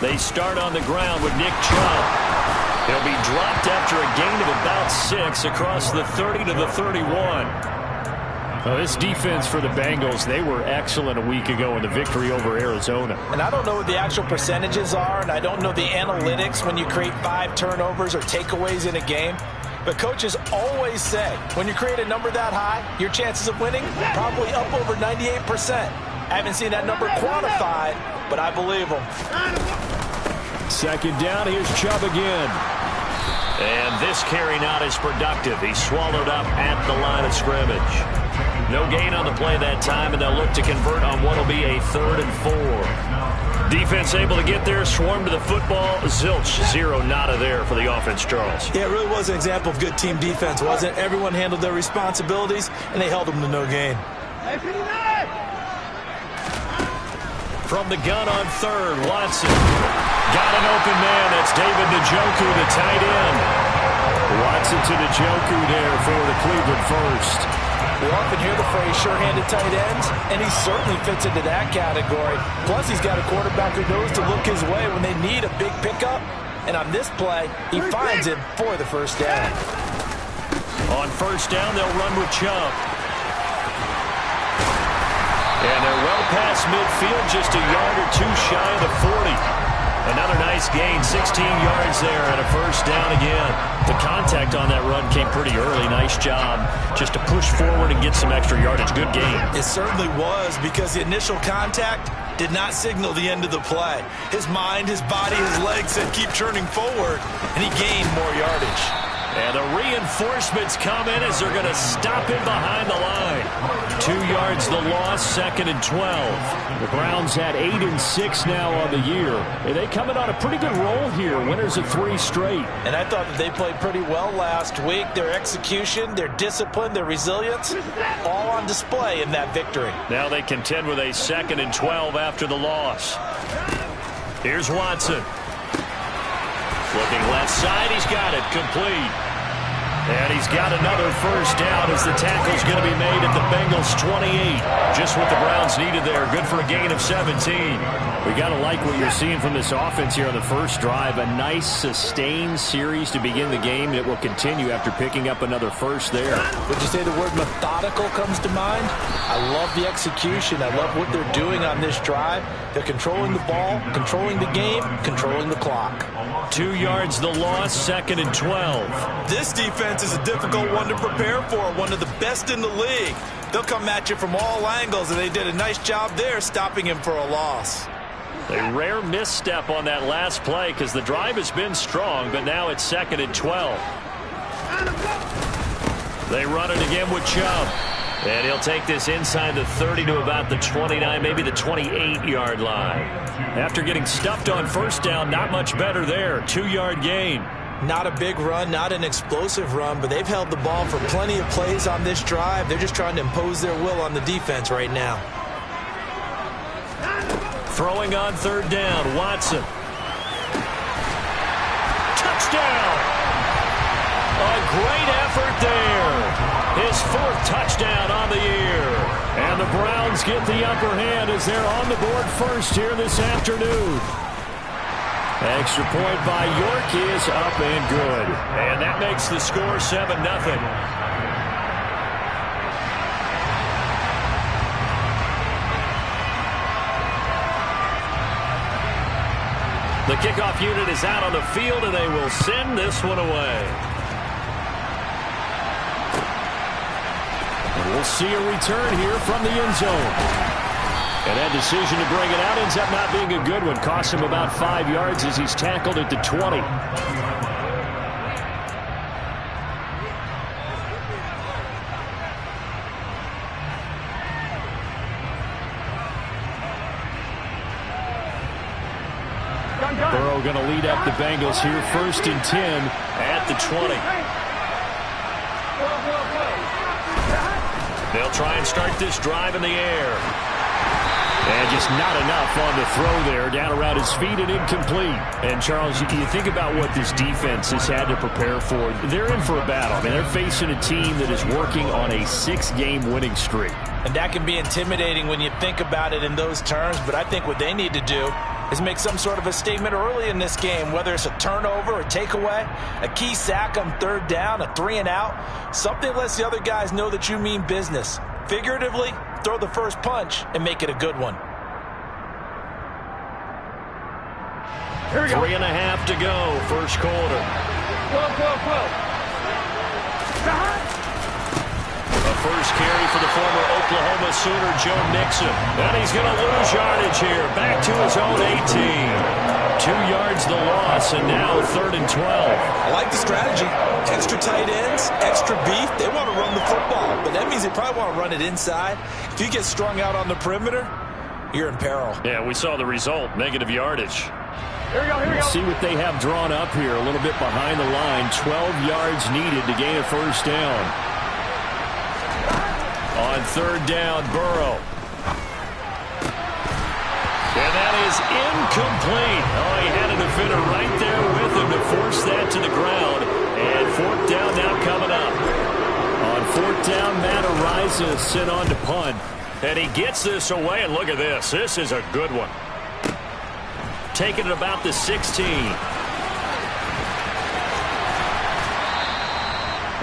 They start on the ground with Nick Chubb. He'll be dropped after a gain of about 6 across the 30 to the 31. Well, this defense for the Bengals, they were excellent a week ago in the victory over Arizona. And I don't know what the actual percentages are, and I don't know the analytics when you create 5 turnovers or takeaways in a game. But coaches always say, when you create a number that high, your chances of winning probably up over 98%. I haven't seen that number quantified, but I believe them. Second down, here's Chubb again. And this carry not as productive. He's swallowed up at the line of scrimmage. No gain on the play that time, and they'll look to convert on what will be a 3rd and 4. Defense able to get there, swarm to the football. Zilch, 0 nada there for the offense, Charles. Yeah, it really was an example of good team defense, wasn't it? Everyone handled their responsibilities, and they held them to no gain. From the gun on 3rd, Watson. Got an open man. That's David Njoku, the tight end. Watson to Njoku there for the Cleveland first. We often hear the phrase sure-handed tight ends, and he certainly fits into that category. Plus, he's got a quarterback who knows to look his way when they need a big pickup. And on this play, he finds him for the first down. On first down, they'll run with Chubb. And they're well past midfield, just a yard or 2 shy of the 40. Another nice gain, 16 yards there and a first down again. The contact on that run came pretty early. Nice job just to push forward and get some extra yardage. Good game. It certainly was, because the initial contact did not signal the end of the play. His mind, his body, his legs said keep churning forward, and he gained more yardage. And the reinforcements come in as they're going to stop him behind the line. 2 yards the loss, 2nd and 12. The Browns had 8 and 6 now on the year. And they coming on a pretty good roll here. Winners of 3 straight. And I thought that they played pretty well last week. Their execution, their discipline, their resilience, all on display in that victory. Now they contend with a 2nd and 12 after the loss. Here's Watson. Looking left side, he's got it, complete. And he's got another first down as the tackle's going to be made at the Bengals 28. Just what the Browns needed there. Good for a gain of 17. We got to like what you're seeing from this offense here on the first drive. A nice sustained series to begin the game that will continue after picking up another first there. Would you say the word methodical comes to mind? I love the execution. I love what they're doing on this drive. They're controlling the ball, controlling the game, controlling the clock. 2 yards the loss, 2nd and 12. This defense is a difficult one to prepare for, one of the best in the league. They'll come at you from all angles, and they did a nice job there stopping him for a loss. A rare misstep on that last play because the drive has been strong, but now it's 2nd and 12. They run it again with Chubb. And he'll take this inside the 30 to about the 29, maybe the 28-yard line. After getting stuffed on first down, not much better there. 2-yard gain. Not a big run, not an explosive run, but they've held the ball for plenty of plays on this drive. They're just trying to impose their will on the defense right now. Throwing on 3rd down, Watson. Touchdown! A great effort there. His 4th touchdown on the year. And the Browns get the upper hand as they're on the board first here this afternoon. Extra point by York is up and good. And that makes the score 7-0. The kickoff unit is out on the field, and they will send this one away. And we'll see a return here from the end zone. And that decision to bring it out ends up not being a good one. Costs him about 5 yards as he's tackled at the 20. Burrow going to lead up the Bengals here, 1st and 10 at the 20. They'll try and start this drive in the air. And just not enough on the throw there, down around his feet and incomplete. And, Charles, you think about what this defense has had to prepare for. They're in for a battle. I mean, they're facing a team that is working on a 6-game winning streak. And that can be intimidating when you think about it in those terms, but I think what they need to do is make some sort of a statement early in this game, whether it's a turnover or takeaway, a key sack on third down, a 3-and-out, something that lets the other guys know that you mean business. Figuratively, throw the first punch and make it a good one. 3.5 to go, first quarter. A first carry for the former Oklahoma Sooner, Joe Mixon. And he's going to lose yardage here. Back to his own 18. 2 yards the loss, and now 3rd and 12. I like the strategy. Extra tight ends, extra beef. They want to run the football, but that means they probably want to run it inside. If you get strung out on the perimeter, you're in peril. Yeah, we saw the result, negative yardage. Here we go. See what they have drawn up here, a little bit behind the line. 12 yards needed to gain a first down. On 3rd down, Burrow. And that is incomplete. Oh, he had a defender right there with him to force that to the ground. And 4th down now coming up. On 4th down, Matt Ariza sent on to punt. And he gets this away, and look at this. This is a good one. Taking it about the 16.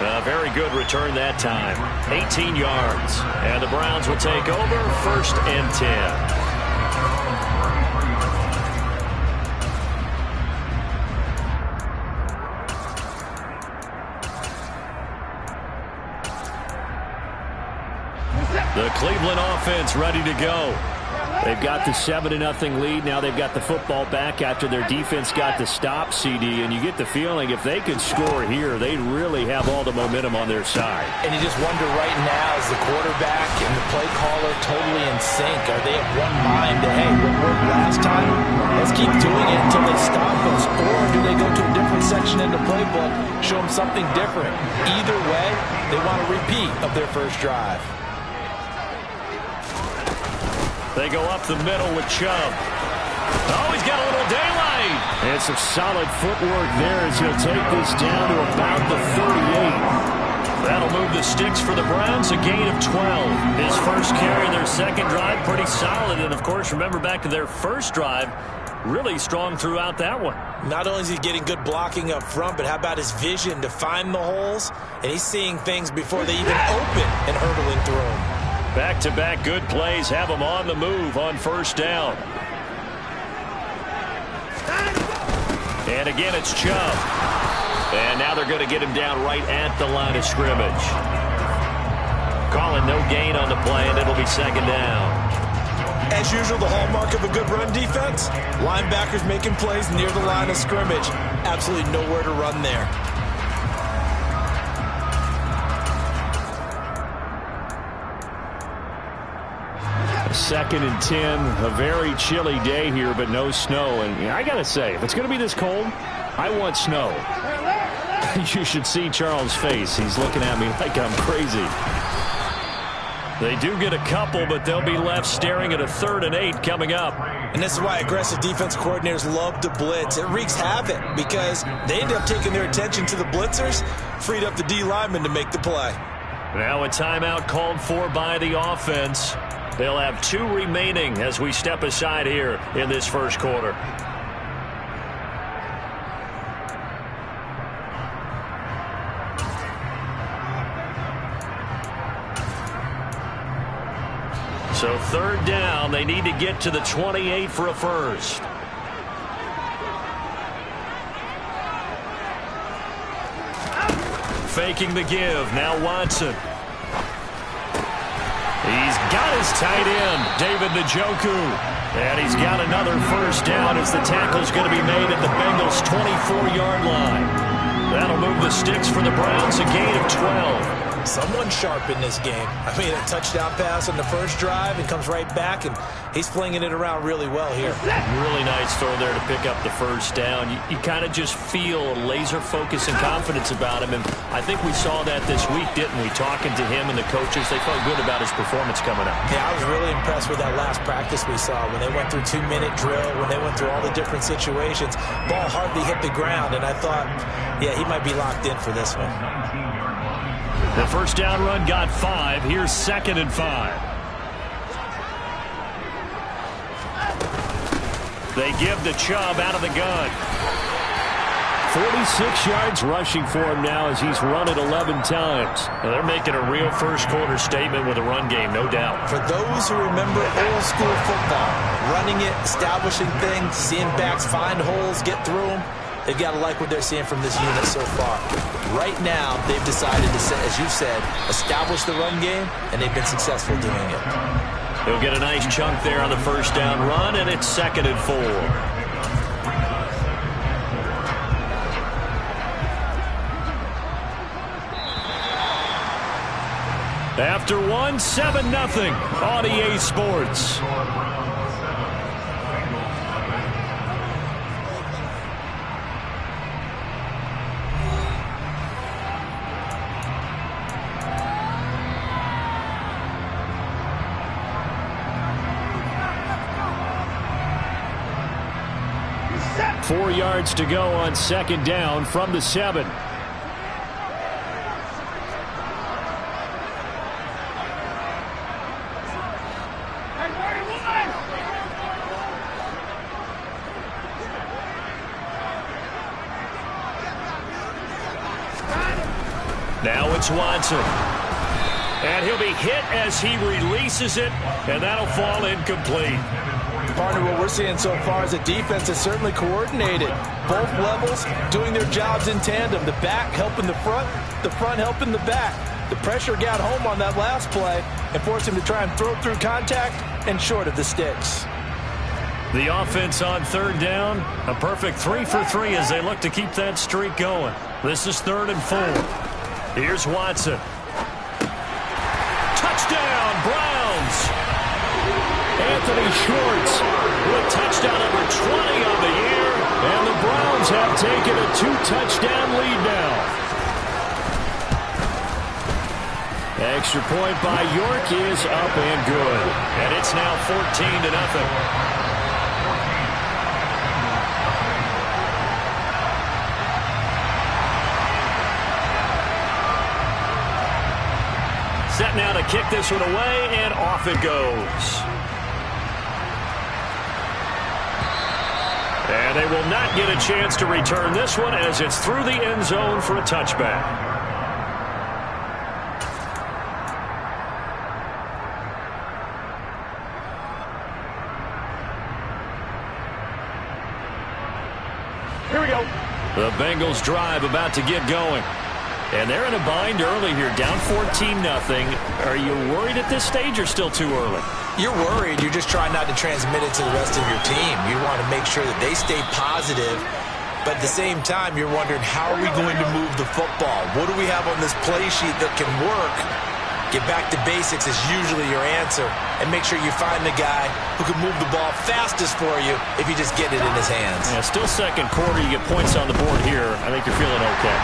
A very good return that time. 18 yards. And the Browns will take over, 1st and 10. The Cleveland offense ready to go. They've got the 7-0 lead. Now they've got the football back after their defense got the stop, CD. And you get the feeling if they could score here, they really have all the momentum on their side. And you just wonder right now, is the quarterback and the play caller totally in sync? Are they of one mind that, hey, what worked last time, let's keep doing it until they stop us? Or do they go to a different section in the playbook, show them something different? Either way, they want a repeat of their first drive. They go up the middle with Chubb. Oh, he's got a little daylight. And some solid footwork there as he'll take this down to about the 38. That'll move the sticks for the Browns, a gain of 12. His first carry of their second drive, pretty solid. And, of course, remember back to their first drive, really strong throughout that one. Not only is he getting good blocking up front, but how about his vision to find the holes? And he's seeing things before they even open and hurdling through them. Back-to-back good plays have him on the move on 1st down. And again, it's Chubb. And now they're going to get him down right at the line of scrimmage. Calling no gain on the play, and it'll be 2nd down. As usual, the hallmark of a good run defense, linebackers making plays near the line of scrimmage. Absolutely nowhere to run there. 2nd and 10, a very chilly day here, but no snow. And I got to say, if it's going to be this cold, I want snow. You should see Charles' face. He's looking at me like I'm crazy. They do get a couple, but they'll be left staring at a 3rd and 8 coming up. And this is why aggressive defense coordinators love to blitz. It wreaks havoc because they end up taking their attention to the blitzers, freed up the D lineman to make the play. Now a timeout called for by the offense. They'll have 2 remaining as we step aside here in this first quarter. So 3rd down, they need to get to the 28 for a first. Faking the give, now Watson. He's got his tight end, David Njoku. And he's got another first down as the tackle's going to be made at the Bengals' 24-yard line. That'll move the sticks for the Browns, a gain of 12. Someone sharp in this game. I mean, a touchdown pass on the first drive and comes right back, and he's flinging it around really well here. Really nice throw there to pick up the first down. You kind of just feel a laser focus and confidence about him, and I think we saw that this week, didn't we? Talking to him and the coaches, they felt good about his performance coming up. Yeah, I was really impressed with that last practice we saw when they went through 2-minute drill, when they went through all the different situations. Ball hardly hit the ground, and I thought, yeah, he might be locked in for this one. The first down run got 5. Here's 2nd and 5. They give the Chubb out of the gun. 46 yards rushing for him now as he's run it 11 times. Now they're making a real first-quarter statement with a run game, no doubt. For those who remember old school football, running it, establishing things, seeing backs find holes, get through them, they've got to like what they're seeing from this unit so far. Right now, they've decided to, as you said, establish the run game, and they've been successful doing it. He'll get a nice chunk there on the first down run, and it's 2nd and 4. After 7-0 on EA Sports. Four yards to go on 2nd down from the 7. Now it's Watson. And he'll be hit as he releases it, and that'll fall incomplete. Partner, what we're seeing so far is a defense that's certainly coordinated. Both levels doing their jobs in tandem. The back helping the front helping the back. The pressure got home on that last play and forced him to try and throw through contact and short of the sticks. The offense on 3rd down, a perfect 3 for 3 as they look to keep that streak going. This is 3rd and 4. Here's Watson. Touchdown, Browns! Anthony Schwartz with touchdown number 20 on the year, and the Browns have taken a 2-touchdown lead now. Extra point by York is up and good, and it's now 14-0. Set now to kick this one away, and off it goes. And they will not get a chance to return this one as it's through the end zone for a touchback. Here we go. The Bengals drive about to get going. And they're in a bind early here, down 14-0. Are you worried at this stage or still too early? You're worried. You're just trying not to transmit it to the rest of your team. You want to make sure that they stay positive. But at the same time, you're wondering, how are we going to move the football? What do we have on this play sheet that can work? Get back to basics is usually your answer. And make sure you find the guy who can move the ball fastest for you if you just get it in his hands. Yeah, still 2nd quarter. You get points on the board here. I think you're feeling okay.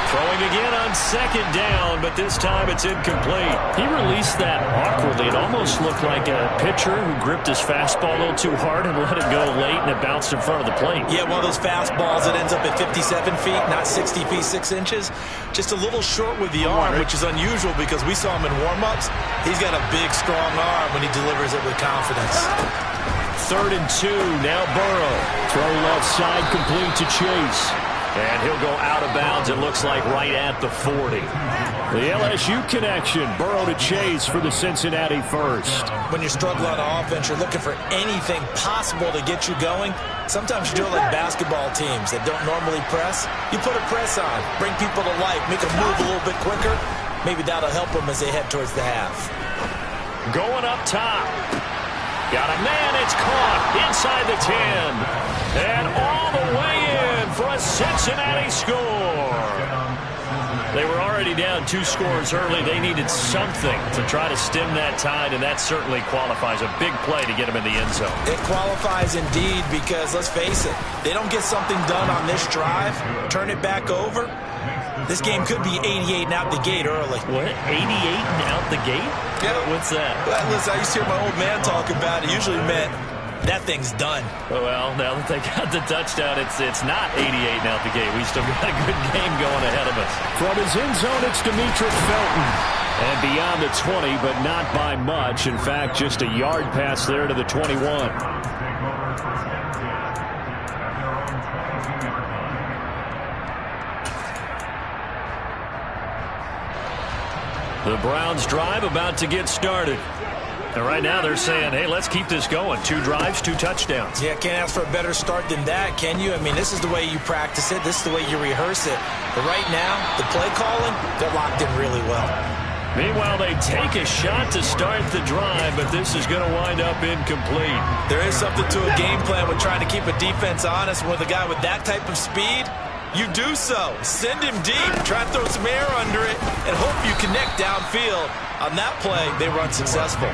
Throwing again on 2nd down, but this time it's incomplete. He released that awkwardly. It almost looked like a pitcher who gripped his fastball a little too hard and let it go late, and it bounced in front of the plate. Yeah, one of those fastballs that ends up at 57 feet, not 60 feet, 6 inches. Just a little short with the arm, which is unusual because we saw him in warm-ups. He's got a big, strong arm when he delivers it with confidence. 3rd and 2, now Burrow. Throw left side, complete to Chase. And he'll go out of bounds, it looks like right at the 40. The LSU connection, Burrow to Chase for the Cincinnati first. When you're struggling on offense, you're looking for anything possible to get you going. Sometimes you do it like basketball teams that don't normally press. You put a press on, bring people to life, make them move a little bit quicker. Maybe that'll help them as they head towards the half. Going up top. Got a man, it's caught inside the 10. And all the way in for a Cincinnati score. They were already down 2 scores early. They needed something to try to stem that tide, and that certainly qualifies. A big play to get them in the end zone. It qualifies indeed because, let's face it, they don't get something done on this drive, turn it back over, this game could be 88 and out the gate early. What? 88 and out the gate? Yeah. What's that? Well, listen, I used to hear my old man talk about it. Usually meant that thing's done. Well, now that they got the touchdown, it's not 88 and out the gate. We still got a good game going ahead of us. From his end zone, it's Demetric Felton. And beyond the 20, but not by much. In fact, just a yard pass there to the 21. The Browns drive about to get started. And right now they're saying, hey, let's keep this going. 2 drives, 2 touchdowns. Yeah, can't ask for a better start than that, can you? I mean, this is the way you practice it. This is the way you rehearse it. But right now, the play calling, they're locked in really well. Meanwhile, they take a shot to start the drive, but this is going to wind up incomplete. There is something to a game plan with trying to keep a defense honest. With a guy with that type of speed, you do so. Send him deep, try to throw some air under it, and hope you connect downfield. On that play, they were unsuccessful.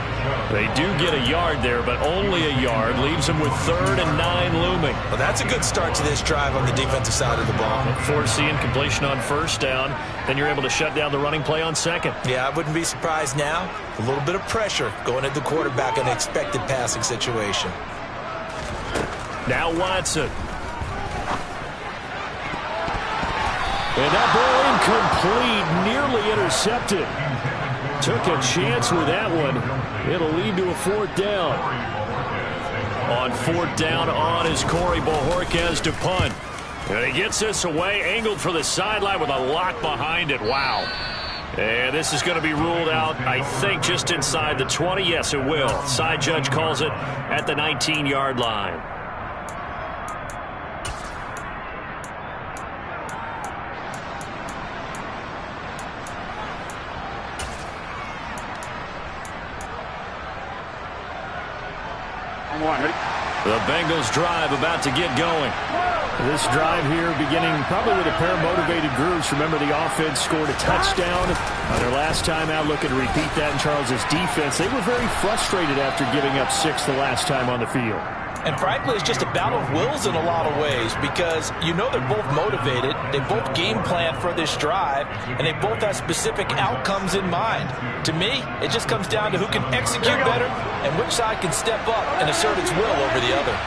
They do get a yard there, but only a yard. Leaves them with 3rd and 9 looming. Well, that's a good start to this drive on the defensive side of the ball. Foreseeing completion on 1st down. Then you're able to shut down the running play on 2nd. Yeah, I wouldn't be surprised now. A little bit of pressure going at the quarterback in an expected passing situation. Now Watson. And that ball incomplete, nearly intercepted. Took a chance with that one. It'll lead to a 4th down. On 4th down on is Corey Bojorquez to punt. And he gets this away, angled for the sideline with a lock behind it. Wow. And this is going to be ruled out, I think, just inside the 20. Yes, it will. Side judge calls it at the 19-yard line. The Bengals drive about to get going. This drive here beginning probably with a pair of motivated groups. Remember, the offense scored a touchdown on their last time out, looking to repeat that in Charles's defense. They were very frustrated after giving up 6 the last time on the field. And frankly, it's just a battle of wills in a lot of ways because you know they're both motivated, they both game plan for this drive, and they both have specific outcomes in mind. To me, it just comes down to who can execute better and which side can step up and assert its will over the other.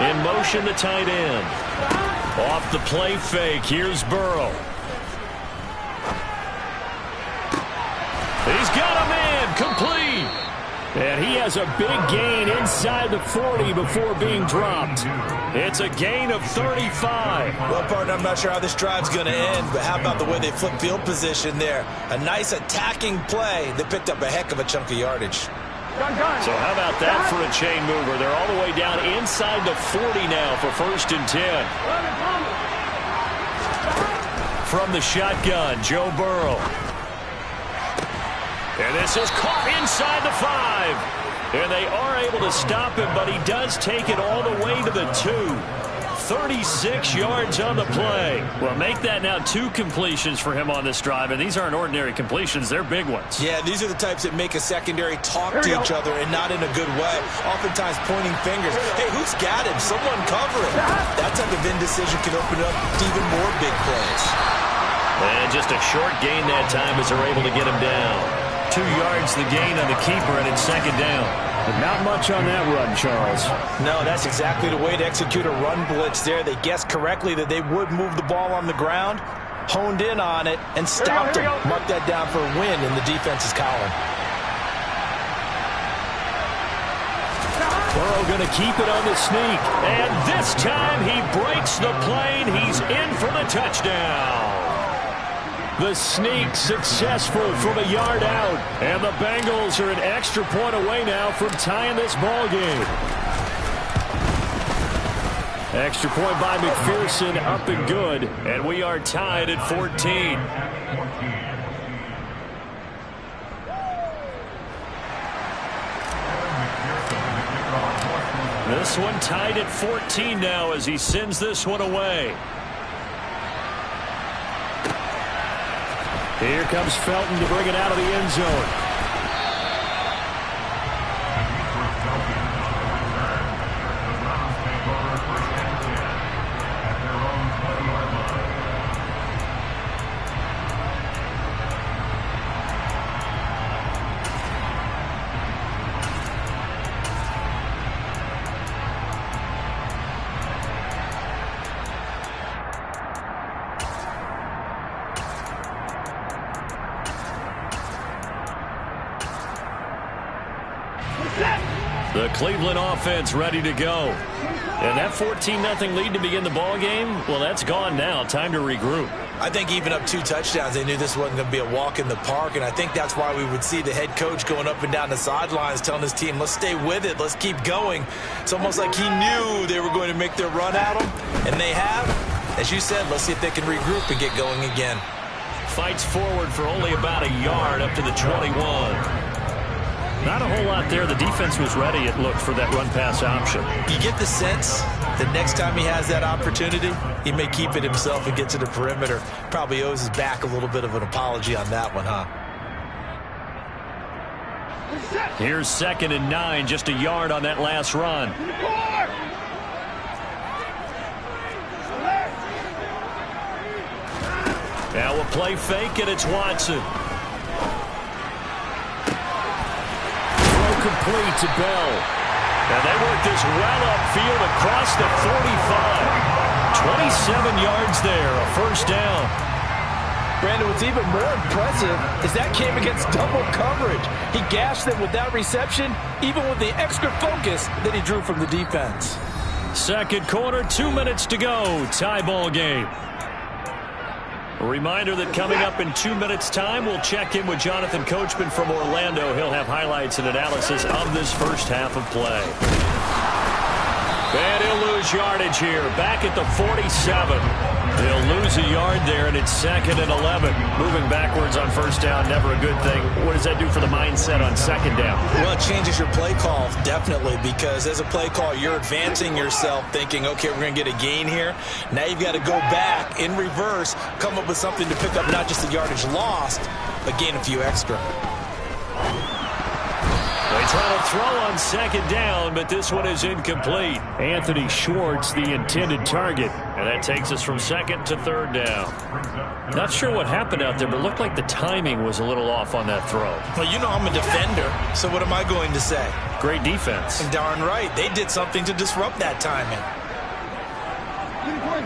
In motion, the tight end. Off the play fake, here's Burrow. He's got a man, complete. And he has a big gain inside the 40 before being dropped. It's a gain of 35. Well, partner, I'm not sure how this drive's going to end, but how about the way they flip field position there? A nice attacking play that picked up a heck of a chunk of yardage. So how about that for a chain mover? They're all the way down inside the 40 now for 1st and 10. From the shotgun, Joe Burrow. And this is caught inside the 5. And they are able to stop him, but he does take it all the way to the 2. 36 yards on the play. Well, make that now 2 completions for him on this drive, and these aren't ordinary completions. They're big ones. Yeah, these are the types that make a secondary talk to each other and not in a good way. Oftentimes pointing fingers. Hey, who's got him? Someone cover him. That type of indecision can open up to even more big plays. And just a short gain that time as they're able to get him down. 2 yards the gain on the keeper, and it's 2nd down. But not much on that run, Charles. No, that's exactly the way to execute a run blitz there. They guessed correctly that they would move the ball on the ground, honed in on it, and stopped them. Mark that down for a win in the defense's column. Burrow going to keep it on the sneak. And this time he breaks the plane. He's in for the touchdown. The sneak successful from a yard out. And the Bengals are an extra point away now from tying this ball game. Extra point by McPherson, up and good. And we are tied at 14. This one tied at 14 now as he sends this one away. Here comes Felton to bring it out of the end zone. The Cleveland offense ready to go. And that 14-0 lead to begin the ball game, well, that's gone now. Time to regroup. I think even up 2 touchdowns, they knew this wasn't going to be a walk in the park, and I think that's why we would see the head coach going up and down the sidelines telling his team, let's stay with it, let's keep going. It's almost like he knew they were going to make their run at him, and they have. As you said, let's see if they can regroup and get going again. Fights forward for only about a yard up to the 21. Not a whole lot there. The defense was ready, it looked, for that run-pass option. You get the sense that next time he has that opportunity, he may keep it himself and get to the perimeter. Probably owes his back a little bit of an apology on that one, huh? Here's 2nd and 9, just a yard on that last run. Now a play fake, and it's Watson. Complete to Bell. And they work this well upfield across the 45. 27 yards there, a first down. Brandon, what's even more impressive is that came against double coverage. He gashed them with that reception, even with the extra focus that he drew from the defense. Second quarter, 2 minutes to go. Tie ball game. A reminder that coming up in 2 minutes' time, we'll check in with Jonathan Coachman from Orlando. He'll have highlights and analysis of this first half of play. And he'll lose yardage here. Back at the 47. He'll lose a yard there, and it's 2nd and 11. Moving backwards on first down, never a good thing. What does that do for the mindset on second down? Well, it changes your play call, definitely, because as a play call, you're advancing yourself thinking, okay, we're going to get a gain here. Now you've got to go back in reverse, come up with something to pick up not just the yardage lost, but gain a few extra. They try to throw on second down, but this one is incomplete. Anthony Schwartz, the intended target. And that takes us from 2nd to 3rd down. Not sure what happened out there, but it looked like the timing was a little off on that throw. Well, you know I'm a defender, so what am I going to say? Great defense. And darn right. They did something to disrupt that timing.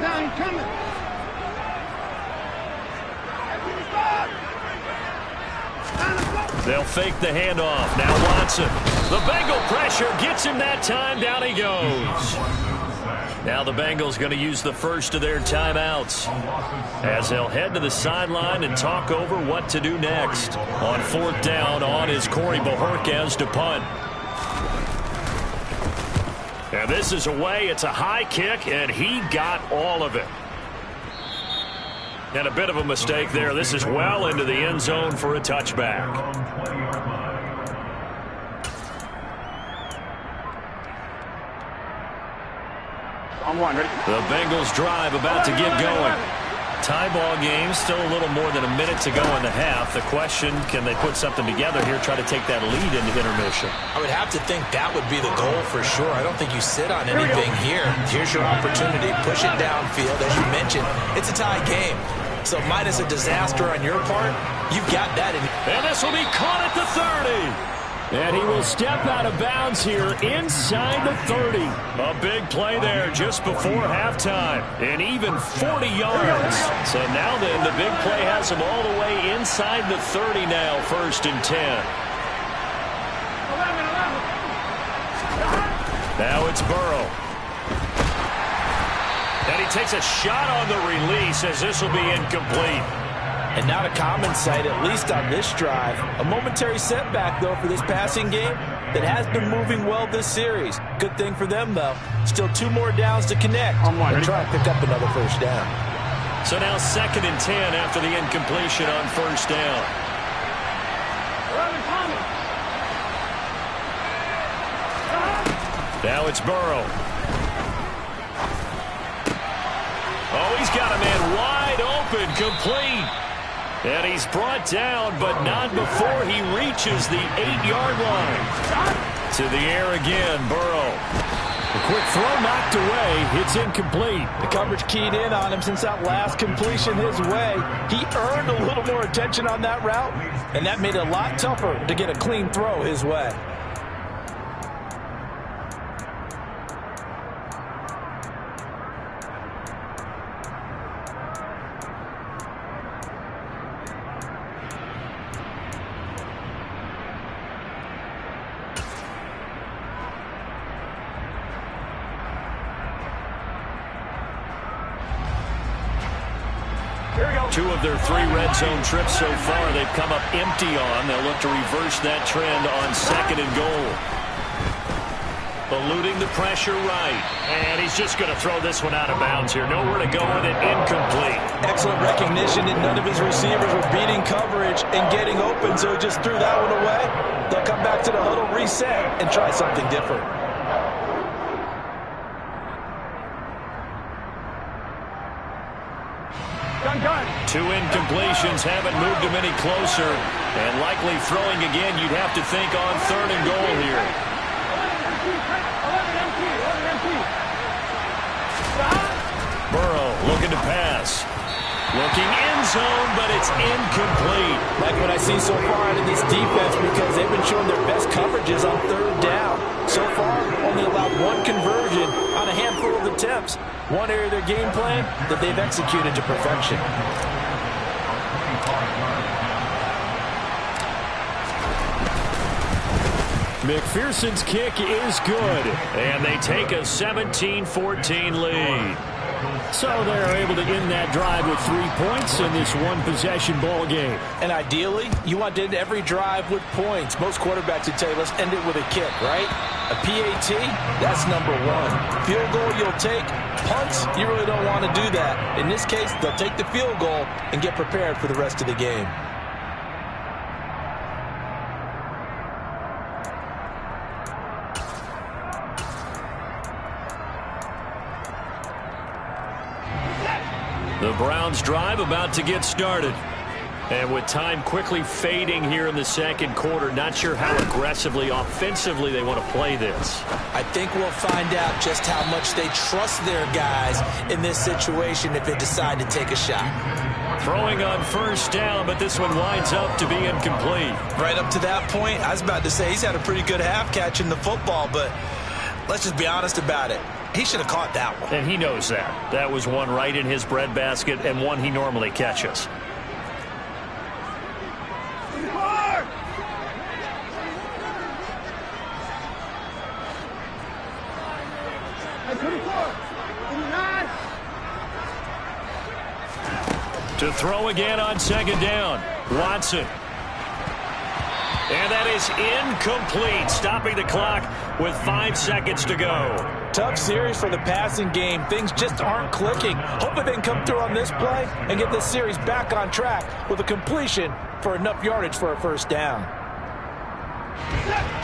Down, coming. They'll fake the handoff. Now Watson. The Bengal pressure gets him that time. Down he goes. Now the Bengals going to use the first of their timeouts as they'll head to the sideline and talk over what to do next. On 4th down, on is Corey Bojorquez to punt. And this is away. It's a high kick, and he got all of it. And a bit of a mistake there. This is well into the end zone for a touchback. On one, ready? The Bengals drive about to get going. Tie ball game, still a little more than a minute to go in the half. The question, can they put something together here, try to take that lead into intermission? I would have to think that would be the goal for sure. I don't think you sit on anything here. Here's your opportunity. Push it downfield. As you mentioned, it's a tie game. So minus a disaster on your part, you've got that in. And this will be caught at the 30. And he will step out of bounds here inside the 30. A big play there just before halftime. And even 40 yards. So now then, the big play has him all the way inside the 30 now, 1st and 10. Now it's Burrow. And he takes a shot on the release as this will be incomplete. And not a common sight, at least on this drive. A momentary setback, though, for this passing game that has been moving well this series. Good thing for them, though. Still 2 more downs to connect. And try to pick up another first down. So now 2nd and 10 after the incompletion on first down. Now it's Burrow. Oh, he's got a man wide open, complete. And he's brought down, but not before he reaches the 8-yard line. To the air again, Burrow. A quick throw knocked away. It's incomplete. The coverage keyed in on him since that last completion his way. He earned a little more attention on that route, and that made it a lot tougher to get a clean throw his way. 2 of their 3 red zone trips so far they've come up empty on. They'll look to reverse that trend on 2nd and goal. Eluding the pressure right. And he's just going to throw this one out of bounds here. Nowhere to go with it. Incomplete. Excellent recognition, and none of his receivers were beating coverage and getting open, so he just threw that one away. They'll come back to the huddle, reset, and try something different. Gun. 2 incompletions haven't moved him any closer. And likely throwing again, you'd have to think on 3rd and goal here. Burrow looking to pass. Looking end zone, but it's incomplete. Like what I see so far out of this defense, because they've been showing their best coverages on 3rd down. So far, only allowed 1 conversion on a handful of attempts. One area of their game plan that they've executed to perfection. McPherson's kick is good, and they take a 17-14 lead. So they're able to end that drive with 3 points in this one-possession ball game. And ideally, you want to end every drive with points. Most quarterbacks would tell you, let's end it with a kick, right? A PAT, that's number 1. Field goal, you'll take. Punts, you really don't want to do that. In this case, they'll take the field goal and get prepared for the rest of the game. The Browns drive about to get started. And with time quickly fading here in the 2nd quarter, not sure how aggressively, offensively they want to play this. I think we'll find out just how much they trust their guys in this situation if they decide to take a shot. Throwing on 1st down, but this one winds up to be incomplete. Right up to that point, I was about to say he's had a pretty good half catching the football, but let's just be honest about it. He should have caught that one. And he knows that. That was one right in his breadbasket and one he normally catches. To throw again on 2nd down. Watson. And that is incomplete, stopping the clock with 5 seconds to go. Tough series for the passing game. Things just aren't clicking. Hopefully they can come through on this play and get this series back on track with a completion for enough yardage for a 1st down.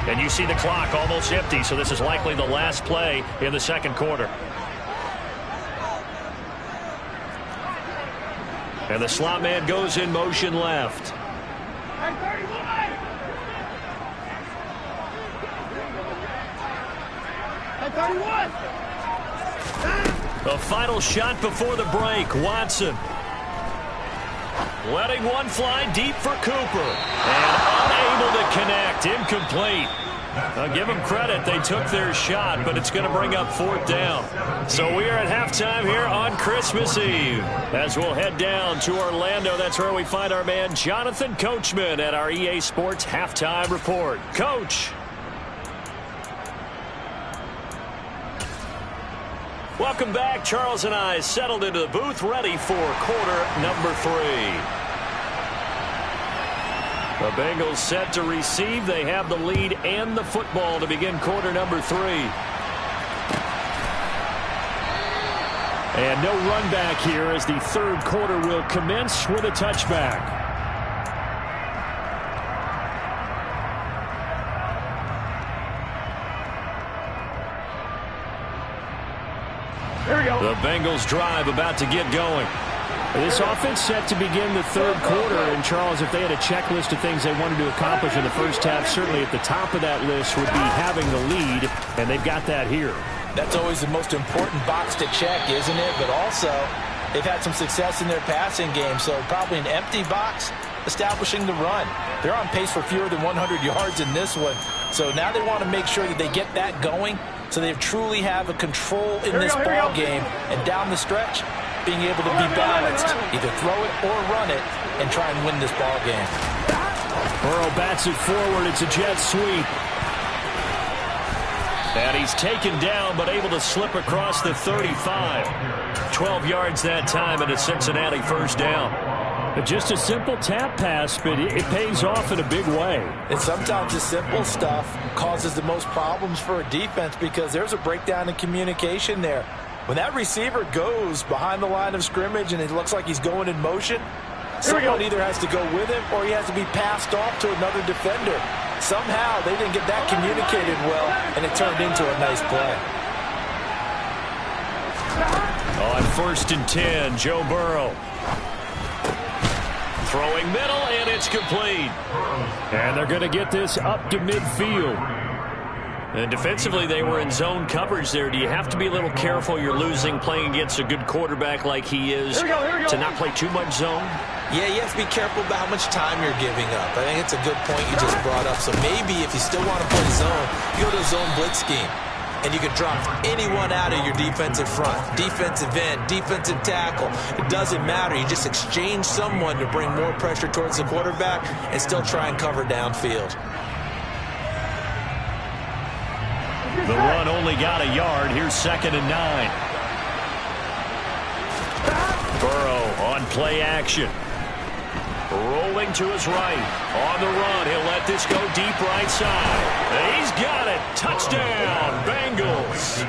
And you see the clock almost empty, so this is likely the last play in the 2nd quarter. And the slot man goes in motion left. The final shot before the break. Watson letting one fly deep for Cooper. And unable to connect. Incomplete. I'll give them credit. They took their shot, but it's going to bring up 4th down. So we are at halftime here on Christmas Eve. As we'll head down to Orlando, that's where we find our man Jonathan Coachman at our EA Sports Halftime Report. Coach. Welcome back. Charles and I settled into the booth, ready for quarter number 3. The Bengals set to receive. They have the lead and the football to begin quarter number 3. And no run back here as the 3rd quarter will commence with a touchback. Here we go. The Bengals drive about to get going. This offense set to begin the 3rd quarter. And, Charles, if they had a checklist of things they wanted to accomplish in the 1st half, certainly at the top of that list would be having the lead, and they've got that here. That's always the most important box to check, isn't it? But also, they've had some success in their passing game, so probably an empty box establishing the run. They're on pace for fewer than 100 yards in this one. So now they want to make sure that they get that going so they truly have a control in this ball game. And down the stretch, being able to be balanced, either throw it or run it, and try and win this ball game. Burrow bats it forward. It's a jet sweep. And he's taken down, but able to slip across the 35. 12 yards that time, and a Cincinnati first down. Just a simple tap pass, but it pays off in a big way. And sometimes the simple stuff causes the most problems for a defense because there's a breakdown in communication there. When that receiver goes behind the line of scrimmage and it looks like he's going in motion, someone either has to go with him or he has to be passed off to another defender. Somehow they didn't get that communicated well, and it turned into a nice play. On 1st and 10, Joe Burrow. Throwing middle, and it's complete. And they're going to get this up to midfield. And defensively, they were in zone coverage there. Do you have to be a little careful? You're losing playing against a good quarterback like he is to not play too much zone? Yeah, you have to be careful about how much time you're giving up. I think it's a good point you just brought up. So maybe if you still want to play zone, you go to a zone blitz scheme. And you can drop anyone out of your defensive front, defensive end, defensive tackle. It doesn't matter. You just exchange someone to bring more pressure towards the quarterback and still try and cover downfield. The run only got a yard. Here's 2nd and 9. Burrow on play action. Rolling to his right. On the run, he'll let this go deep right side. He's got it. Touchdown, Bengals.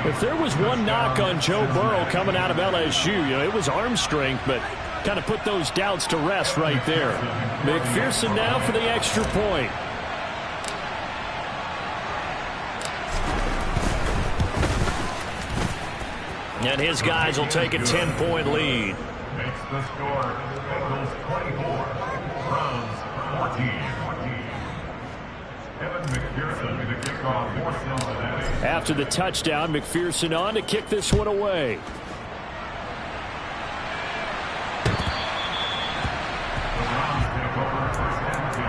If there was one knock on Joe Burrow coming out of LSU, it was arm strength, but kind of put those doubts to rest right there. McPherson now for the extra point. And his guys will take a 10-point lead. Makes the score. Bengals 24, Browns 14. Evan McPherson with the kickoff for Cincinnati. After the touchdown, McPherson on to kick this one away. The Browns take over first and 10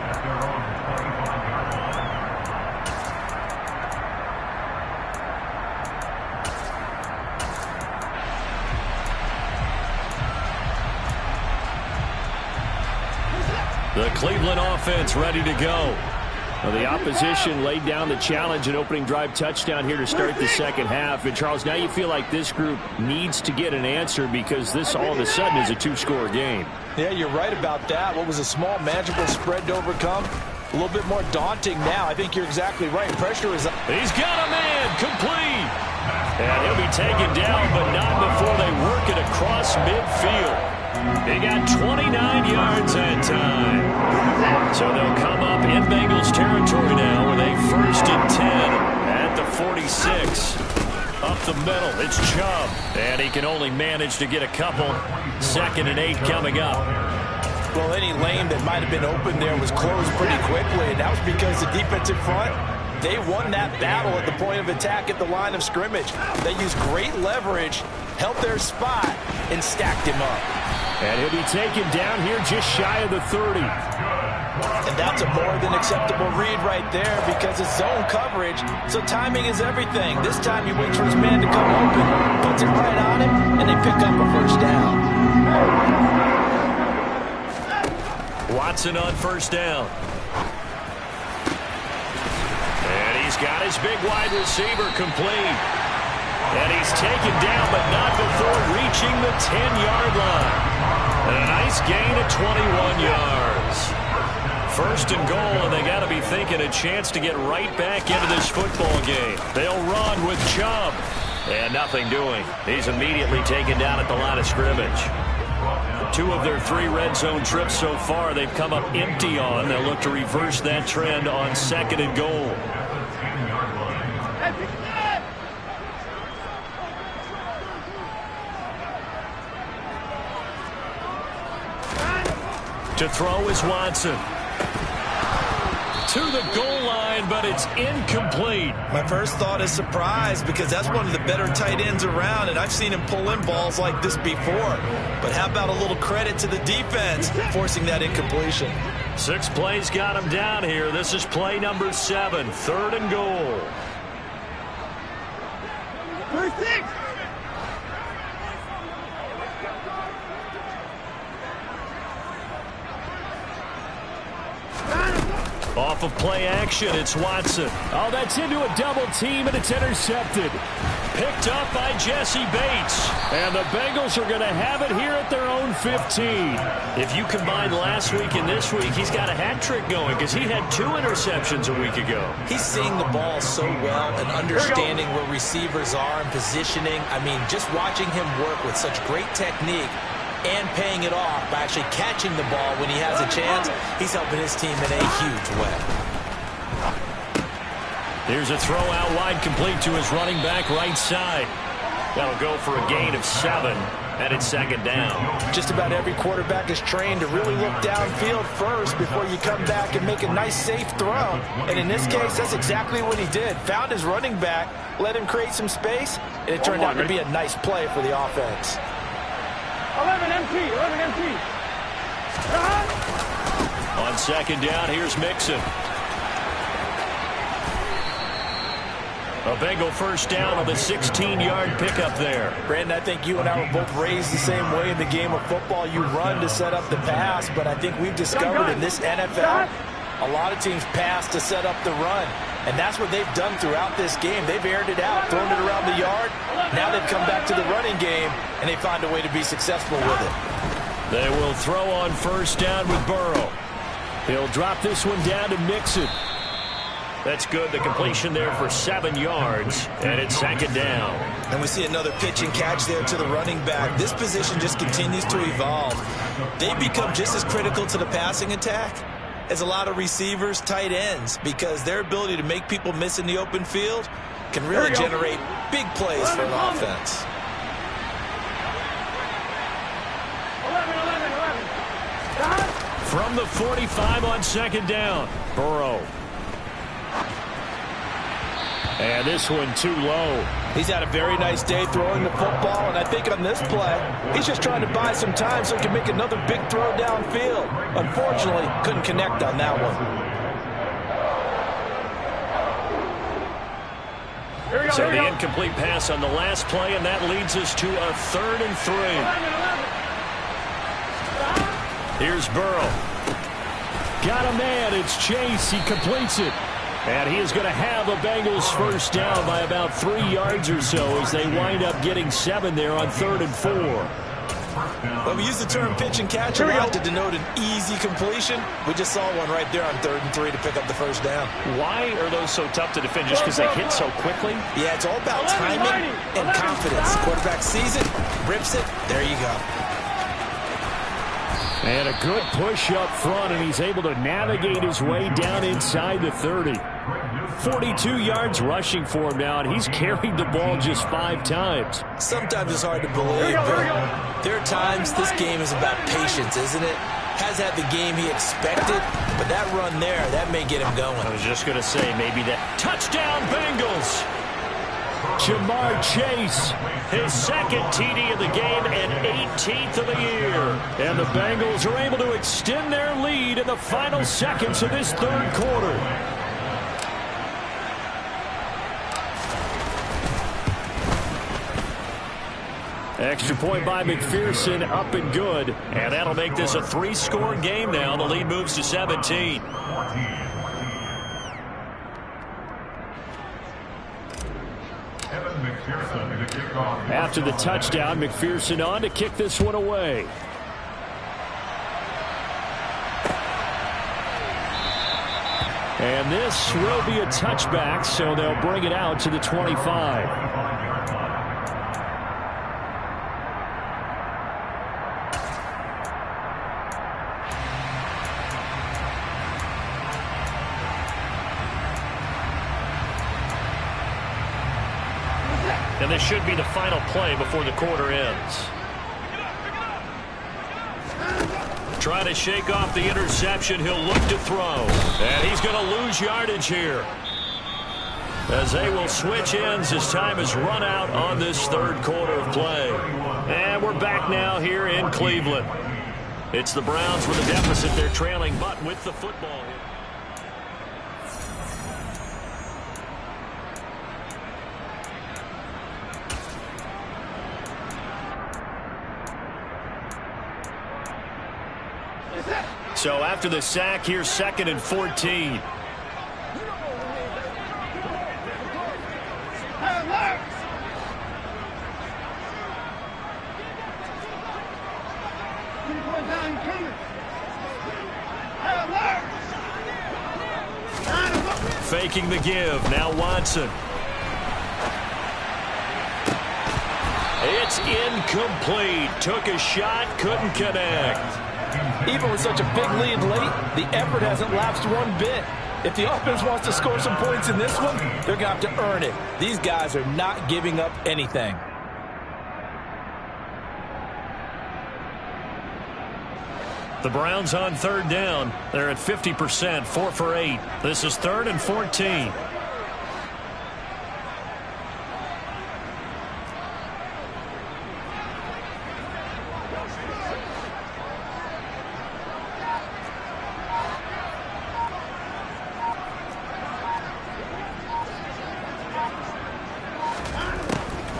at their own 25-yard line. The Cleveland offense ready to go. Well, the opposition laid down the challenge and opening drive touchdown here to start the second half. And, Charles, now you feel like this group needs to get an answer because this all of a sudden is a 2-score game. Yeah, you're right about that. What was a small, manageable spread to overcome? A little bit more daunting now. I think you're exactly right. Pressure is up. He's got a man complete. And he'll be taken down, but not before they work it across midfield. He got 29 yards that time. So they'll come up in Bengals territory now with a 1st and 10 at the 46. Up the middle, it's Chubb. And he can only manage to get a couple. 2nd and 8 coming up. Well, any lane that might have been open there was closed pretty quickly, and that was because the defensive front, they won that battle at the point of attack at the line of scrimmage. They used great leverage, held their spot, and stacked him up. And he'll be taken down here just shy of the 30. And that's a more than acceptable read right there because it's zone coverage, so timing is everything. This time he waits for his man to come open, puts it right on him, and they pick up a first down. Watson on first down. And he's got his big wide receiver complete. And he's taken down, but not before reaching the 10-yard line. And a nice gain of 21 yards. 1st and goal, and they got to be thinking a chance to get right back into this football game. They'll run with Chubb. And nothing doing. He's immediately taken down at the line of scrimmage. 2 of their 3 red zone trips so far, they've come up empty on. They'll look to reverse that trend on 2nd and goal. To throw is Watson. To the goal line, but it's incomplete. My first thought is surprise because that's one of the better tight ends around, and I've seen him pull in balls like this before. But how about a little credit to the defense forcing that incompletion? 6 plays got him down here. This is play number 7, 3rd and goal. First 6. Off off of play action. It's Watson. Oh, that's into a double team, and it's intercepted. Picked up by Jesse Bates. And the Bengals are going to have it here at their own 15. If you combine last week and this week, he's got a hat trick going because he had 2 interceptions a week ago. He's seeing the ball so well and understanding where receivers are and positioning. I mean, just watching him work with such great technique and paying it off by actually catching the ball when he has a chance, he's helping his team in a huge way. Here's a throw out wide, complete to his running back right side. That'll go for a gain of 7, and it's 2nd down. Just about every quarterback is trained to really look downfield first before you come back and make a nice, safe throw. And in this case, that's exactly what he did. Found his running back, let him create some space, and it turned out to be a nice play for the offense. 11 empty. On 2nd down, here's Mixon. A Bengal first down on the 16-yard pickup there. Brandon, I think you and I were both raised the same way in the game of football. You run to set up the pass, but I think we've discovered in this NFL, a lot of teams pass to set up the run. And that's what they've done throughout this game. They've aired it out, thrown it around the yard. Now they've come back to the running game, and they find a way to be successful with it. They will throw on first down with Burrow. He'll drop this one down to Mixon. That's good. The completion there for 7 yards, and it's 2nd down. And we see another pitch and catch there to the running back. This position just continues to evolve. They become just as critical to the passing attack as a lot of receivers, tight ends, because their ability to make people miss in the open field can really generate big plays for an offense. 11. From the 45 on 2nd down, Burrow. And this one too low. He's had a very nice day throwing the football, and I think on this play, he's just trying to buy some time so he can make another big throw downfield. Unfortunately, couldn't connect on that one. So the incomplete pass on the last play, and that leads us to a 3rd and 3. Here's Burrow. Got a man. It's Chase. He completes it. And he is going to have the Bengals first down by about 3 yards or so as they wind up getting 7 there on 3rd and 4. Well, we use the term pitch and catch a lot to denote an easy completion. We just saw one right there on 3rd and 3 to pick up the first down. Why are those so tough to defend? Just because they hit so quickly? Yeah, it's all about timing and confidence. Quarterback sees it, rips it, there you go. And a good push up front, and he's able to navigate his way down inside the 30. 42 yards rushing for him now, and he's carried the ball just 5 times. Sometimes it's hard to believe, but there are times this game is about patience, isn't it? Has had the game he expected, but that run there, that may get him going. I was just going to say, maybe that. Touchdown, Bengals! Jamar Chase, his 2nd TD of the game and 18th of the year. And the Bengals are able to extend their lead in the final seconds of this 3rd quarter. Extra point by McPherson, up and good. And that'll make this a 3-score game now. The lead moves to 17. After the touchdown, McPherson on to kick this one away. And this will be a touchback, so they'll bring it out to the 25. And this should be the final play before the quarter ends. Trying to shake off the interception. He'll look to throw. And he's going to lose yardage here, as they will switch ends as time has run out on this 3rd quarter of play. And we're back now here in Cleveland. It's the Browns with a deficit. They're trailing, but with the football here. So after the sack, here's 2nd and 14. Faking the give. Now Watson. It's incomplete. Took a shot, couldn't connect. Even with such a big lead late, the effort hasn't lapsed one bit. If the offense wants to score some points in this one, they're going to have to earn it. These guys are not giving up anything. The Browns on third down. They're at 50%, 4 for 8. This is 3rd and 14.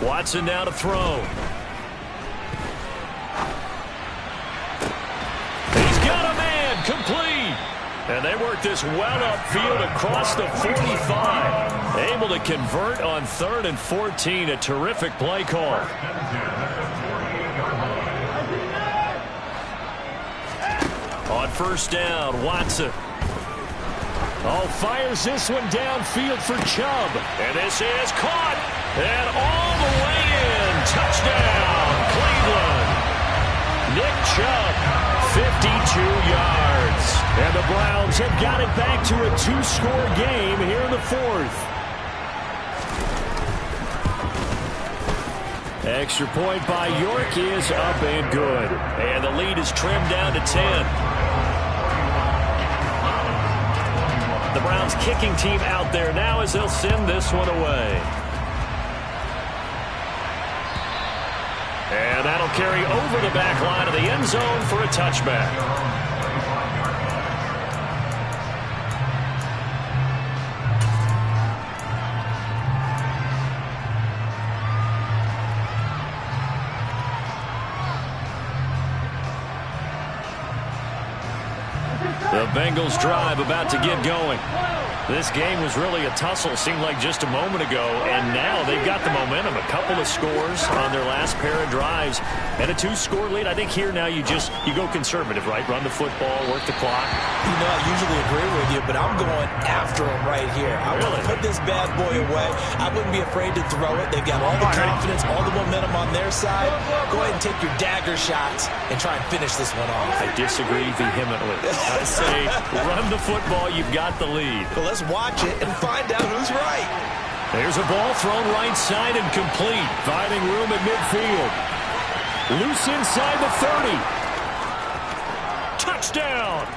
Watson now to throw. He's got a man, complete. And they work this well upfield across the 45. Able to convert on 3rd and 14. A terrific play call. On first down, Watson. Oh, fires this one downfield for Chubb. And this is caught. And all the way in. Touchdown, Cleveland. Nick Chubb, 52 yards. And the Browns have got it back to a 2-score game here in the 4th. Extra point by York is up and good. And the lead is trimmed down to 10. The Browns kicking team out there now as they'll send this one away. And that'll carry over the back line of the end zone for a touchback. The Bengals drive about to get going. This game was really a tussle, seemed like just a moment ago, and now they've got the momentum. A couple of scores on their last pair of drives, and a 2-score lead. I think here now you go conservative, right? Run the football, work the clock. You know, I usually agree with you, but I'm going after him right here. I want to put this bad boy away. I wouldn't be afraid to throw it. They've got all the confidence, all the momentum on their side. Go ahead and take your dagger shots and try and finish this one off. I disagree vehemently. I say run the football. You've got the lead. Well, let's watch it and find out who's right. There's a ball thrown right side and complete. Finding room at midfield. Loose inside the 30. Touchdown.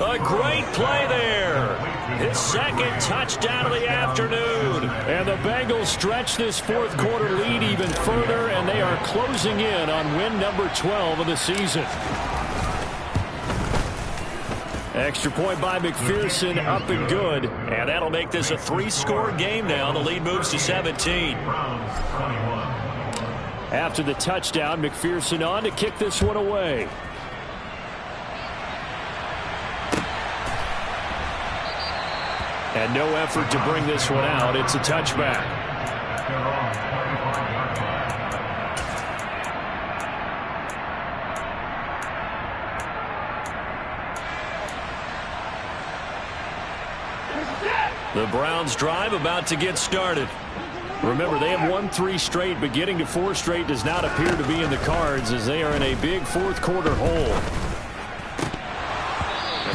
A great play there. His second touchdown of the afternoon. And the Bengals stretch this 4th quarter lead even further, and they are closing in on win number 12 of the season. Extra point by McPherson, up and good. And that'll make this a 3-score game now. The lead moves to 17. After the touchdown, McPherson on to kick this one away. And no effort to bring this one out. It's a touchback. The Browns drive about to get started. Remember, they have won 3 straight, but getting to 4 straight does not appear to be in the cards as they are in a big 4th quarter hole.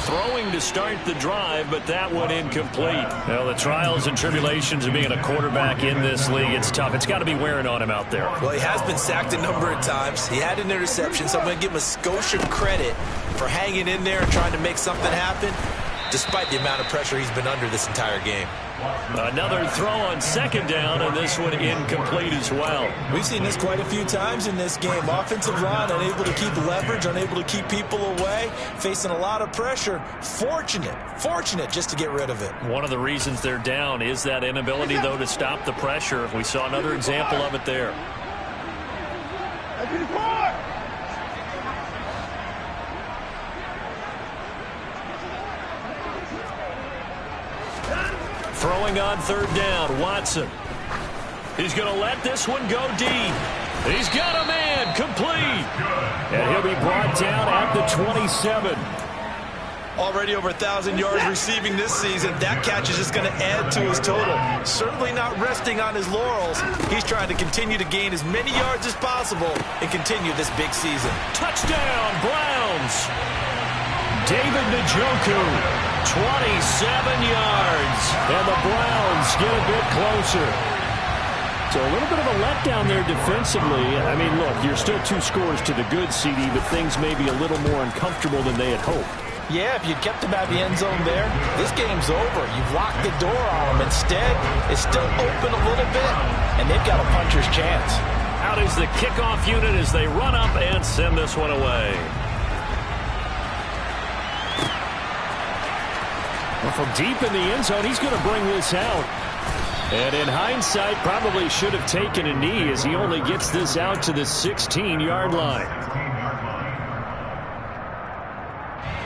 Throwing to start the drive, but that one incomplete. Well, the trials and tribulations of being a quarterback in this league, it's tough. It's got to be wearing on him out there. Well, he has been sacked a number of times. He had an interception, so I'm going to give him a Scotia credit for hanging in there and trying to make something happen, despite the amount of pressure he's been under this entire game. Another throw on 2nd down, and this one incomplete as well. We've seen this quite a few times in this game. Offensive line unable to keep leverage, unable to keep people away, facing a lot of pressure. Fortunate just to get rid of it. One of the reasons they're down is that inability, though, to stop the pressure. We saw another example of it there. Throwing on 3rd down, Watson. He's going to let this one go deep. He's got a man, complete. And he'll be brought down at the 27. Already over 1,000 yards receiving this season. That catch is just going to add to his total. Certainly not resting on his laurels. He's trying to continue to gain as many yards as possible and continue this big season. Touchdown, Browns. David Njoku, 27 yards. And the Browns get a bit closer. So a little bit of a letdown there defensively. I mean, look, you're still 2 scores to the good, CD, but things may be a little more uncomfortable than they had hoped. Yeah, if you kept him out of the end zone there, this game's over. You've locked the door on him. Instead, it's still open a little bit, and they've got a puncher's chance. Out is the kickoff unit as they run up and send this one away. Well, from deep in the end zone, he's going to bring this out. And in hindsight, probably should have taken a knee as he only gets this out to the 16-yard line.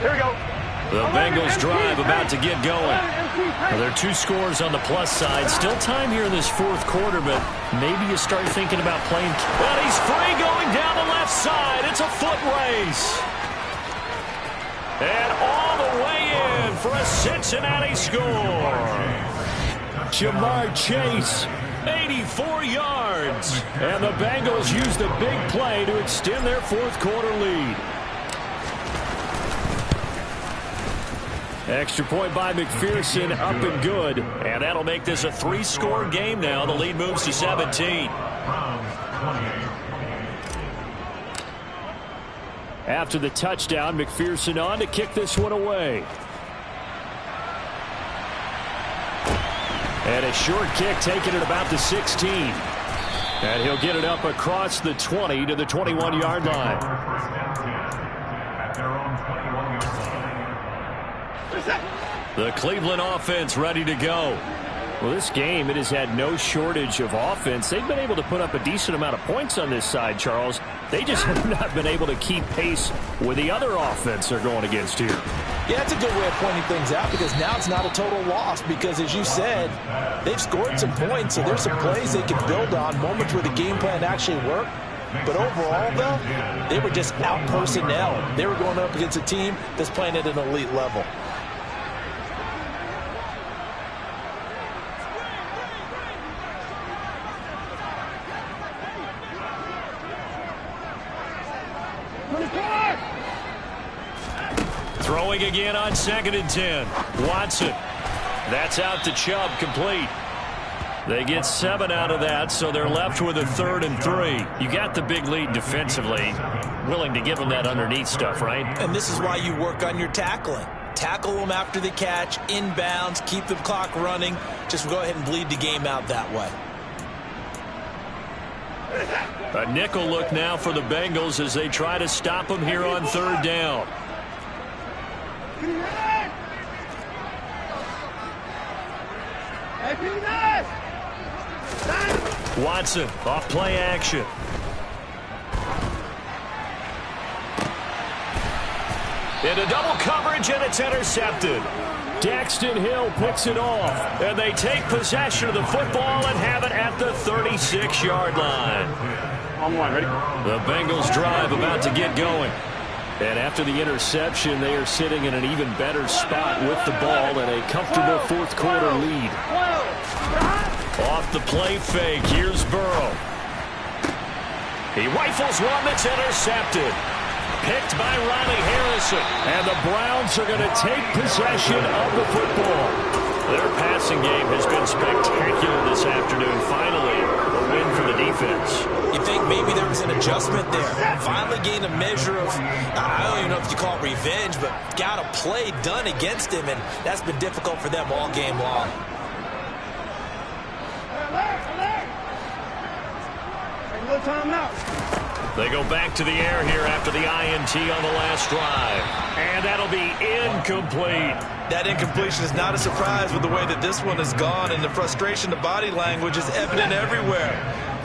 Here we go. The Bengals drive about to get going. Well, there are 2 scores on the plus side. Still time here in this 4th quarter, but maybe you start thinking about playing. Well, he's free going down the left side. It's a foot race. And all the way in for a Cincinnati score. Jamar Chase, 84 yards. And the Bengals use the big play to extend their 4th quarter lead. Extra point by McPherson, up and good. And that'll make this a 3-score game now. The lead moves to 17. After the touchdown, McPherson on to kick this one away. And a short kick taken at about the 16. And he'll get it up across the 20 to the 21-yard line. The Cleveland offense ready to go. Well, this game, it has had no shortage of offense. They've been able to put up a decent amount of points on this side, Charles. They just have not been able to keep pace with the other offense they're going against here. Yeah, that's a good way of pointing things out because now it's not a total loss because, as you said, they've scored some points, so there's some plays they can build on, moments where the game plan actually worked. But overall, though, they were just out personnel. They were going up against a team that's playing at an elite level. Throwing again on 2nd and 10. Watson. That's out to Chubb, complete. They get 7 out of that, so they're left with a 3rd and 3. You got the big lead defensively. Willing to give them that underneath stuff, right? And this is why you work on your tackling. Tackle them after the catch, inbounds, keep the clock running. Just go ahead and bleed the game out that way. A nickel look now for the Bengals as they try to stop them here on 3rd down. Watson, off play action. Into double coverage, and it's intercepted. Daxton Hill picks it off, and they take possession of the football and have it at the 36-yard line. On one, ready? The Bengals drive about to get going. And after the interception, they are sitting in an even better spot with the ball and a comfortable 4th quarter lead. Off the play fake, here's Burrow. He rifles one that's intercepted. Picked by Riley Harrison. And the Browns are going to take possession of the football. Their passing game has been spectacular this afternoon. Finally, a win for the defense. You think maybe there was an adjustment there. Finally gained a measure of, I don't even know if you call it revenge, but got a play done against him, and that's been difficult for them all game long. They go back to the air here after the INT on the last drive. And that'll be incomplete. That incompletion is not a surprise with the way that this one has gone, and the frustration, the body language is evident everywhere.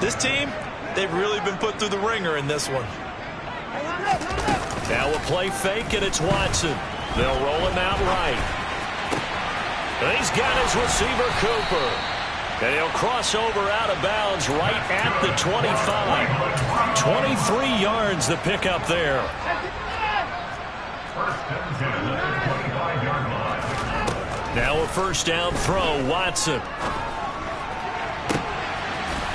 This team, they've really been put through the ringer in this one. Now a play fake, and it's Watson. They'll roll him out right. And he's got his receiver, Cooper. And he'll cross over out of bounds right at the 25. 23 yards the pickup there. Now a first down throw, Watson.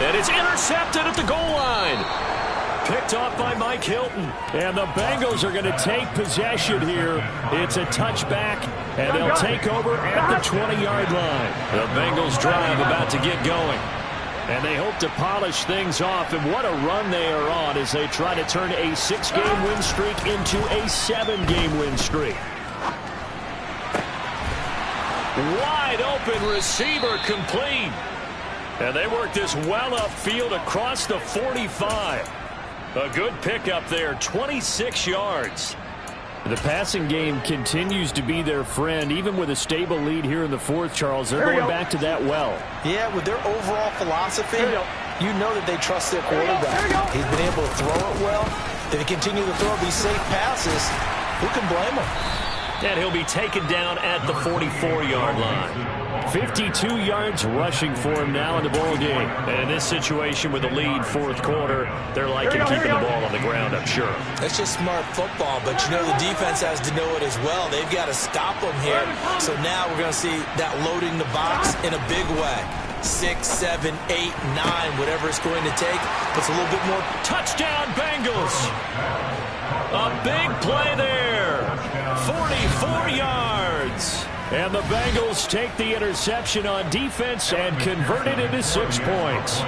And it's intercepted at the goal line. Picked off by Mike Hilton. And the Bengals are going to take possession here. It's a touchback, and they'll take over at the 20-yard line. The Bengals drive about to get going. And they hope to polish things off. And what a run they are on as they try to turn a 6-game win streak into a 7-game win streak. Wide open receiver complete. And they work this well upfield across the 45. A good pickup there, 26 yards. The passing game continues to be their friend, even with a stable lead here in the fourth, Charles. They're going back to that well. Yeah, with their overall philosophy, you know that they trust their quarterback. He's been able to throw it well. If he continue to throw these safe passes, who can blame him? And he'll be taken down at the 44-yard line. 52 yards rushing for him now in the ball game. And in this situation with the lead fourth quarter, they're liking keeping the ball on the ground, I'm sure. That's just smart football, but you know the defense has to know it as well. They've got to stop them here. So now we're going to see that loading the box in a big way. 6, 7, 8, 9, whatever it's going to take. Puts a little bit more. Touchdown, Bengals. A big play there. 44 yards. And the Bengals take the interception on defense and convert it into 6 points.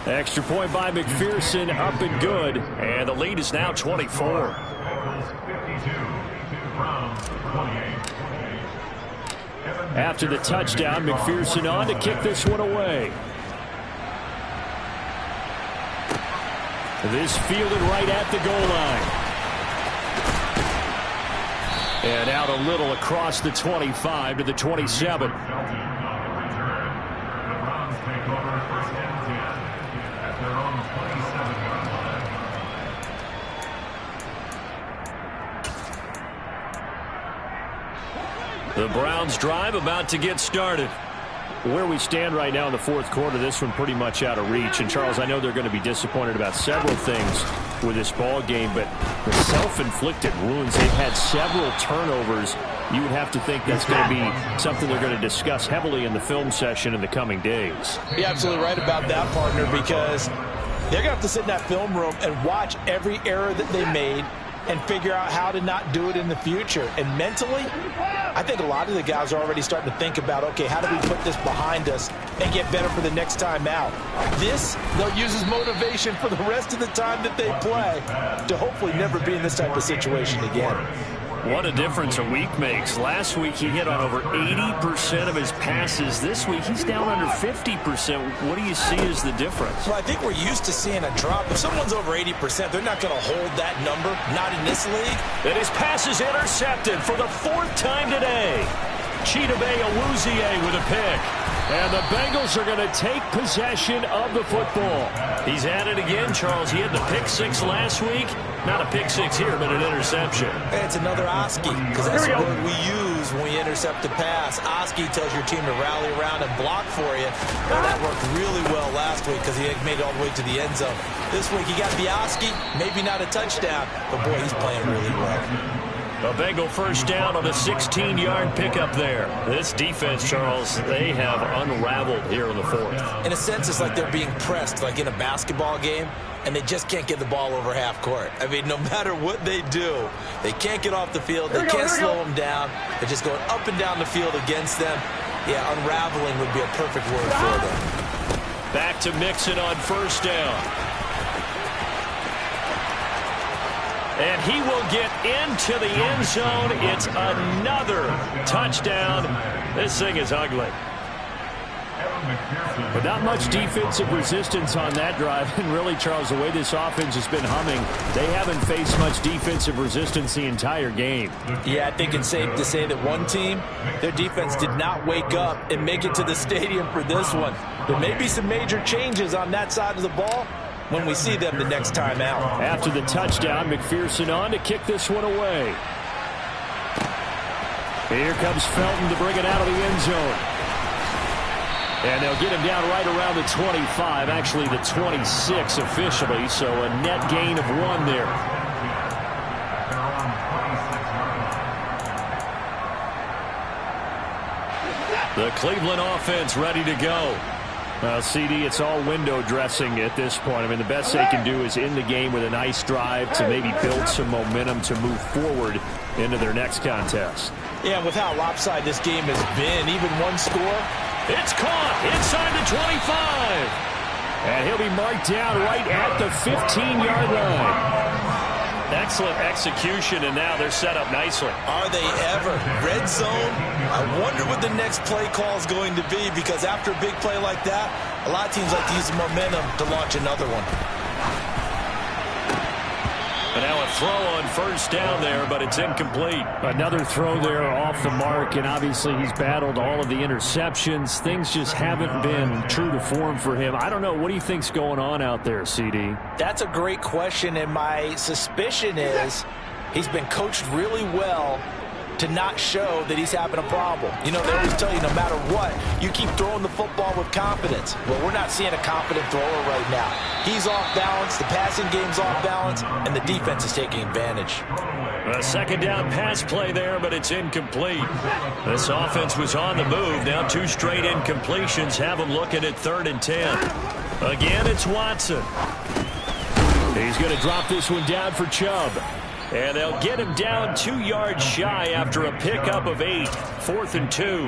Extra point by McPherson, up and good. And the lead is now 24. After the touchdown, McPherson on to kick this one away. This fielded right at the goal line. And out a little across the 25 to the 27. The Browns drive about to get started. Where we stand right now in the fourth quarter, this one pretty much out of reach. And, Charles, I know they're going to be disappointed about several things with this ball game, but the self-inflicted wounds, they've had several turnovers. You would have to think that's going to be something they're going to discuss heavily in the film session in the coming days. You're absolutely right about that, partner, because they're going to have to sit in that film room and watch every error that they made and figure out how to not do it in the future. And mentally, I think a lot of the guys are already starting to think about, okay, how do we put this behind us and get better for the next time out? This, they'll use as motivation for the rest of the time that they play to hopefully never be in this type of situation again. What a difference a week makes. Last week he hit on over 80% of his passes. This week he's down under 50%. What do you see as the difference? Well, I think we're used to seeing a drop. If someone's over 80%, they're not going to hold that number, not in this league. And his pass is intercepted for the 4th time today. Chidobe Awuzie with a pick. And the Bengals are going to take possession of the football. He's at it again, Charles. He had the pick 6 last week. Not a pick 6 here, but an interception. Hey, it's another Oski, because that's the word we use when we intercept a pass. Oski tells your team to rally around and block for you. And that worked really well last week because he made it all the way to the end zone. This week he got the Oski, maybe not a touchdown, but boy, he's playing really well. A Bengal first down on a 16-yard pickup there. This defense, Charles, they have unraveled here in the fourth. In a sense, it's like they're being pressed, like in a basketball game, and they just can't get the ball over half court. I mean, no matter what they do, they can't get off the field. They can't slow them down. They're just going up and down the field against them. Yeah, unraveling would be a perfect word for them. Back to Mixon on first down. And he will get into the end zone. It's another touchdown. This thing is ugly. But not much defensive resistance on that drive. And really, Charles, the way this offense has been humming, they haven't faced much defensive resistance the entire game. Yeah, I think it's safe to say that one team, their defense did not wake up and make it to the stadium for this one. There may be some major changes on that side of the ball when we see them the next time out. After the touchdown, McPherson on to kick this one away. Here comes Felton to bring it out of the end zone. And they'll get him down right around the 25, actually the 26 officially, so a net gain of 1 there. The Cleveland offense ready to go. CD, it's all window dressing at this point. I mean, the best they can do is end the game with a nice drive to maybe build some momentum to move forward into their next contest. Yeah, with how lopsided this game has been, even one score. It's caught inside the 25. And he'll be marked down right at the 15-yard line. Excellent execution, and now they're set up nicely. Are they ever? Red zone? I wonder what the next play call is going to be, because after a big play like that, a lot of teams like to use the momentum to launch another one. And now a throw on first down there, but it's incomplete. Another throw there off the mark, and obviously he's battled all of the interceptions. Things just haven't been true to form for him. I don't know. What do you think's going on out there, CD? That's a great question, and my suspicion is he's been coached really well to not show that he's having a problem. You know, they always tell you no matter what, you keep throwing the football with confidence. Well, we're not seeing a confident thrower right now. He's off balance, the passing game's off balance, and the defense is taking advantage. A second down pass play there, but it's incomplete. This offense was on the move. Now 2 straight incompletions have them looking at 3rd and 10. Again, it's Watson. He's going to drop this one down for Chubb. And they'll get him down 2 yards shy after a pickup of 8. 4th and 2.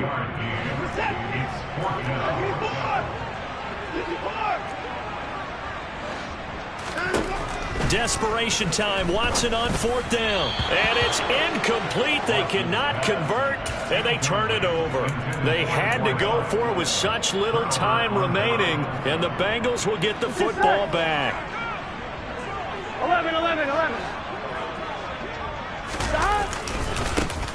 Desperation time. Watson on 4th down. And it's incomplete. They cannot convert, and they turn it over. They had to go for it with such little time remaining, and the Bengals will get the football back. 11.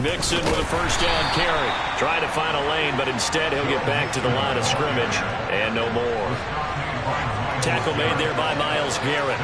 Mixon with a first down carry. Trying to find a lane, but instead he'll get back to the line of scrimmage. And no more. Tackle made there by Myles Garrett.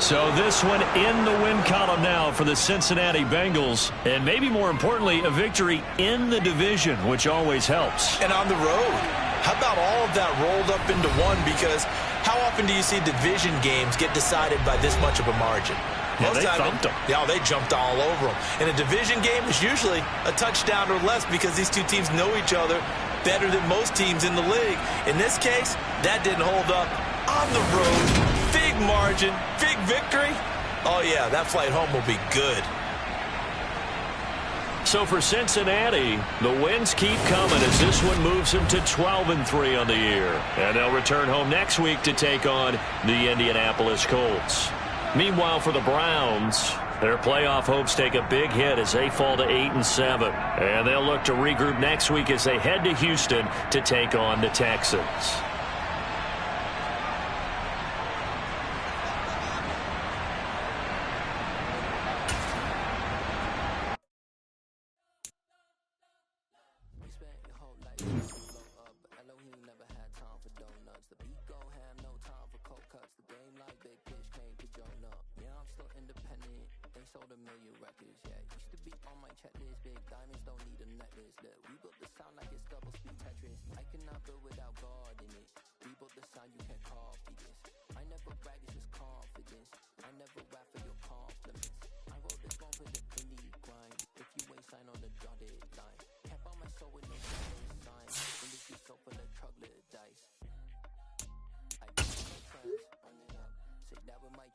So this one in the win column now for the Cincinnati Bengals. And maybe more importantly, a victory in the division, which always helps. And on the road. How about all of that rolled up into one? Because how often do you see division games get decided by this much of a margin? Yeah, they thumped them. Yeah, they jumped all over them. And a division game is usually a touchdown or less because these two teams know each other better than most teams in the league. In this case, that didn't hold up. On the road, big margin, big victory. Oh, yeah, that flight home will be good. So for Cincinnati, the wins keep coming as this one moves them to 12-3 on the year. And they'll return home next week to take on the Indianapolis Colts. Meanwhile, for the Browns, their playoff hopes take a big hit as they fall to 8-7. And they'll look to regroup next week as they head to Houston to take on the Texans.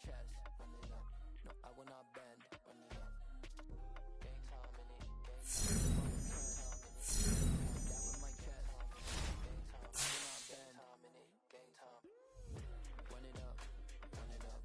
Chest, run it up. No, I will not bend, run it up. Game time in it.